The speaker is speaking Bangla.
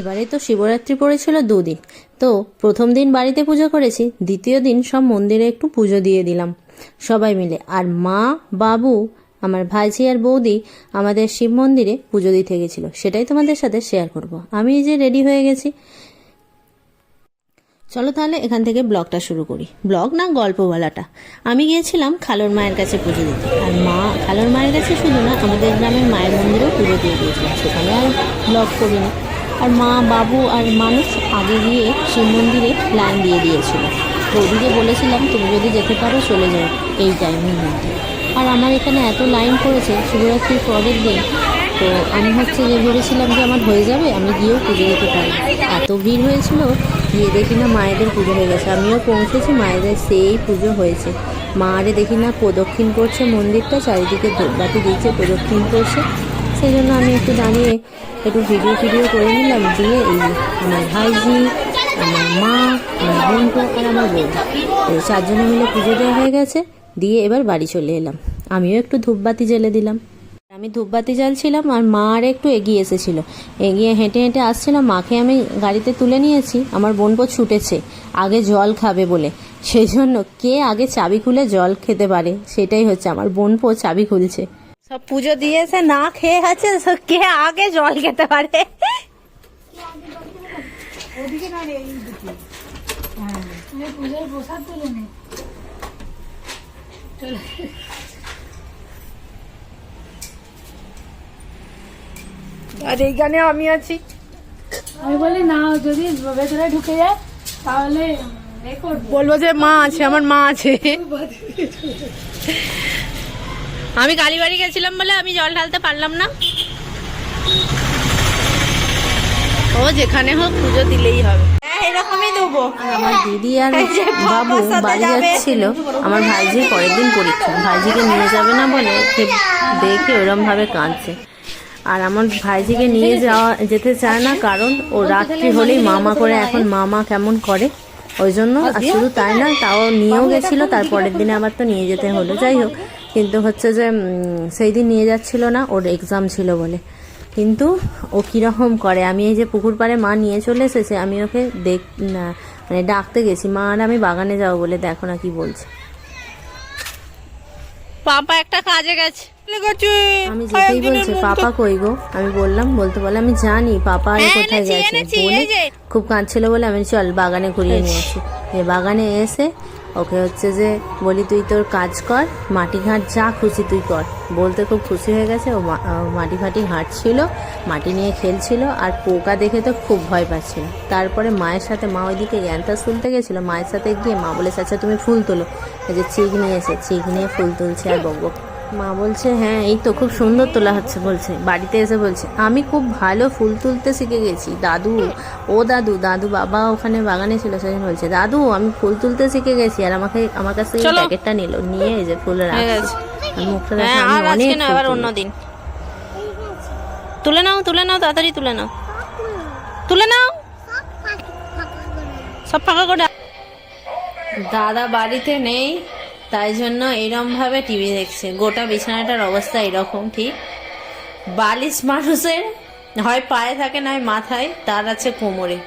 এবারে তো শিবরাত্রি পড়েছিল 2 দিন। তো প্রথম দিন বাড়িতে পুজো করেছি, দ্বিতীয় দিন সব মন্দিরে একটু পুজো দিয়ে দিলাম সবাই মিলে। আর মা, বাবু, আমার ভাইঝি আর বৌদি আমাদের শিব মন্দিরে পুজো দিতে গেছিল, সেটাই তোমাদের সাথে শেয়ার করব। আমি যে রেডি হয়ে গেছি, চলো তাহলে এখান থেকে ব্লগটা শুরু করি। ব্লগ না, গল্প বলাটা। আমি গিয়েছিলাম খালোর মায়ের কাছে পুজো দিতে। আর মা খালোর মায়ের কাছে শুধু না, আমাদের গ্রামের মায়ের মন্দিরেও পুজো দিয়ে দিয়েছিলাম, সেখানে আর ব্লগ করিনি। আর মা, বাবু আর মানুষ আগে গিয়ে শিব মন্দিরে লাইন দিয়ে দিয়েছিল। বৌদিকে বলেছিলাম তুমি যদি যেতে পারো চলে যাও এই টাইমের মধ্যে। আর আমার এখানে এত লাইন পড়েছে শিবরাত্রির পরের দিন, তো আমি হচ্ছে যে ভেবেছিলাম যে আমার হয়ে যাবে, আমি গিয়েও পুজো দিতে পারি। এত ভিড় হয়েছিল, গিয়ে দেখি না মায়েদের পুজো হয়ে গেছে। আমিও পৌঁছেছি, মায়েদের সেই পুজো হয়েছে। মারে দেখি না প্রদক্ষিণ করছে মন্দিরটা, চারিদিকে ধূপবাতি দিচ্ছে, প্রদক্ষিণ করছে। সেই জন্য আমি একটু দাঁড়িয়ে একটু ভিডিও করে নিলাম। দিয়ে এই আমার ভাইজি, আমার মা, আমার বোনপো আর আমার বৌদি, এই 4 জনে মিলে পুজো দেওয়া হয়ে গেছে। দিয়ে এবার বাড়ি চলে এলাম। আমিও একটু ধূপবাতি জ্বেলে দিলাম। আমি ধূপবাতি জ্বালছিলাম আর মা আর একটু এগিয়ে এসেছিল, এগিয়ে হেঁটে হেঁটে আসছিলাম। মাকে আমি গাড়িতে তুলে নিয়েছি, আমার বোনপো ছুটেছে আগে জল খাবে বলে। সেই জন্য কে আগে চাবি খুলে জল খেতে পারে, সেটাই হচ্ছে, আমার বোনপো চাবি খুলছে। সব পুজো দিয়েছে, না খেয়ে আছে, কে আগে জল খেতে পারে। আর এইখানে আমি আছি। আমি বলি না, যদি ভেতরে ঢুকে যায় তাহলে বলবো যে মা আছে, আমার মা আছে। আমি কালীবাড়ি গেছিলাম বলে আমি জল ঢালতে পারলাম না। ও যেখানে হোক পুজো দিলেই হবে, এরকমই দেবো। আমার দিদি আর বাবু বাড়ি যাচ্ছিল, আমার ভাইজির পরের দিন পরীক্ষা। ভাইজিকে নিয়ে যাবে না বলে দেখে ওরম ভাবে কাঁদছে। আর আমার ভাইজিকে নিয়ে যেতে চায় না, কারণ ও রাত্রি হলেই মামা করে, এখন মামা কেমন করে, ওই জন্য। আর শুধু তাই না, তাও নিয়েও গেছিল, তারপরের দিনে আবার তো নিয়ে যেতে হলো। যাই হোক, কিন্তু হচ্ছে যে সেই দিন নিয়ে যাচ্ছিল না, ওর এক্সাম ছিল বলে। কিন্তু ও কীরকম করে, আমি এই যে পুকুর পাড়ে মা নিয়ে চলে এসেছে, আমি ওকে মানে ডাকতে গেছি, মা আর আমি বাগানে যাবো বলে, দেখো না কি বলছে। পাপা একটা কাজে গেছে, আমি যেতেই বলছে পাপা কই গো। আমি বললাম, বলতে বলে আমি জানি পাপা আর কোথায় গেছে বলে খুব কাঁদছিল বলে আমি চল বাগানে ঘুরিয়ে নিয়ে আসি। বাগানে এসে ওকে হচ্ছে যে বলি তুই তোর কাজ কর, মাটি ঘাট যা খুশি তুই কর, বলতে খুব খুশি হয়ে গেছে। ও মাটি ফাটি ঘাঁটছিল, মাটি নিয়ে খেলছিল, আর পোকা দেখে তো খুব ভয় পাচ্ছিল। তারপরে মায়ের সাথে, মা ওইদিকে গ্যান্তাস তুলতে গেছিলো, মায়ের সাথে গিয়ে মা বলেছে আচ্ছা তুমি ফুল তোলো। এই যে চিক নিয়ে এসে চিক নিয়ে ফুল তুলছে আর বকবক। মা বলছে হ্যাঁ এই তো খুব সুন্দর তোলা হচ্ছে। বলছে বাড়িতে এসে বলছে আমি খুব ভালো ফুল তুলতে শিখে গেছি দাদু। ও দাদু, দাদু বাবা ওখানে বাগানে ছিল, সেদিন বলছে দাদু আমি ফুল তুলতে শিখে গেছি। আর আমার কাছ থেকে প্যাকেটটা নিল, নিয়ে এই যে ফুল রাখছে। মুখটা দেখে আমি অনেক অন্যদিন তুলে নাও, তুলে নাও, তাড়াতাড়ি তুলে নাও, তুলে নাও, সব ফাঁকা করে। দাদা বাড়িতে নেই, তাই জন্য এরম ভাবে টিভি দেখছে। গোটা বিছানাটার অবস্থা এরকম, ঠিক বালিশ মানুষের হয় পায়ে থাকে নয় মাথায়, তার আছে কোমরে।